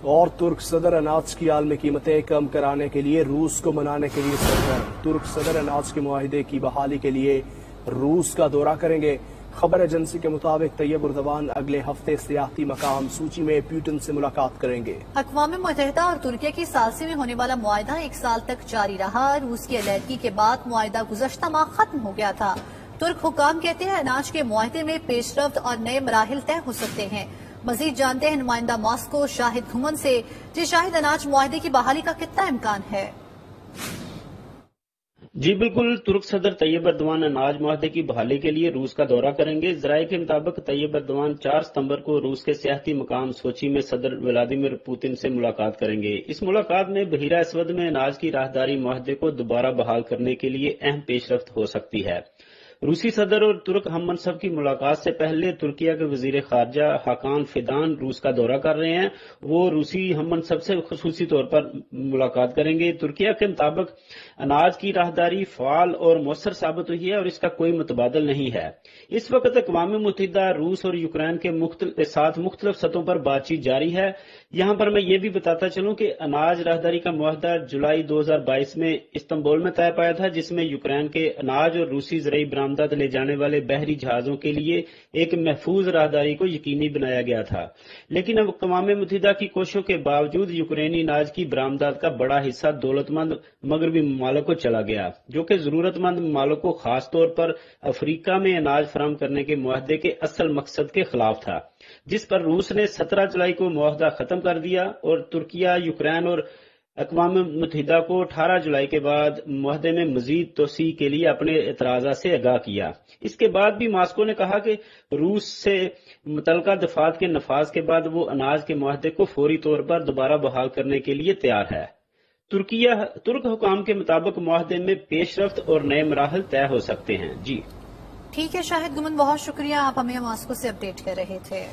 اور ترک صدر اناج کی عالمی قیمتیں کم کرانے کے لیے روس کو منانے کے لیے سرگرم۔ ترک صدر اناج کے معاہدے کی بحالی کے لیے روس کا دورہ کریں گے۔ خبر ایجنسی کے مطابق طیب اردوان اگلے ہفتے سیاحتی مقام سوچی میں پیوٹن سے ملاقات کریں گے۔ اقوام متحدہ اور ترکیہ کی ثالثی میں ہونے والا معاہدہ 1 سال تک جاری رہا۔ روس کی علیحدگی کے بعد معاہدہ گزشتہ ماہ ختم ہو گیا تھا۔ ترک حکام کہتے ہیں اناج کے معاہدے میں پیش رفت اور نئے مراحل طے ہو سکتے ہیں۔ مزید جانتے ہیں نمائندہ ماسکو شاہد گھمن سے۔ جی شاہد، اناج معاہدے کی بحالی کا کتنا امکان ہے؟ جی بالکل، ترک صدر طیب اردوان اناج معاہدے کی بحالی کے لیے روس کا دورہ کریں گے۔ ذرائع کے مطابق طیب اردوان 4 ستمبر کو روس کے سیاحتی مقام سوچی میں صدر ولادیمیر پوتن سے ملاقات کریں گے۔ اس ملاقات میں بحیرہ اسود میں اناج کی راہداری معاہدے کو دوبارہ بحال کرنے کے لیے اہم پیش رفت ہو سکتی ہے۔ روسی صدر اور ترک ہم منصب کی ملاقات سے پہلے ترکیہ کے وزیر خارجہ حاکان فیدان روس کا دورہ کر رہے ہیں۔ وہ روسی ہم منصب سے خصوصی طور پر ملاقات کریں گے۔ ترکیہ کے مطابق اناج کی راہداری فعال اور مؤثر ثابت ہوئی ہے اور اس کا کوئی متبادل نہیں ہے۔ اس وقت اقوام متحدہ، روس اور یوکرین کے ساتھ مختلف سطحوں پر بات چیت جاری ہے۔ یہاں پر میں یہ بھی بتاتا چلوں کہ اناج راہداری کا معاہدہ جولائی 2022 میں استنبول میں طے پایا تھا، جس میں یوکرین کے اناج اور روسی زرعی برآمدات لے جانے والے بحری جہازوں کے لیے ایک محفوظ راہداری کو یقینی بنایا گیا تھا۔ لیکن اب اقوام متحدہ کی کوششوں کے باوجود یوکرینی اناج کی برآمدات کا بڑا حصہ دولت مند مغربی ممالک کو چلا گیا، جو کہ ضرورت مند ممالک کو خاص طور پر افریقہ میں اناج فراہم کرنے کے معاہدے کے اصل مقصد کے خلاف تھا، جس پر روس نے 17 جولائی کو معاہدہ ختم کر دیا اور ترکیہ، یوکرین اور اقوام متحدہ کو 18 جولائی کے بعد معاہدے میں مزید توسیع کے لیے اپنے اعتراضات سے آگاہ کیا۔ اس کے بعد بھی ماسکو نے کہا کہ روس سے متعلقہ دفعات کے نفاذ کے بعد وہ اناج کے معاہدے کو فوری طور پر دوبارہ بحال کرنے کے لیے تیار ہے۔ ترک حکام کے مطابق معاہدے میں پیش رفت اور نئے مراحل طے ہو سکتے ہیں۔ جی ٹھیک ہے شاہد گھمن، بہت شکریہ، آپ ہمیں ماسکو سے اپڈیٹ کر رہے تھے۔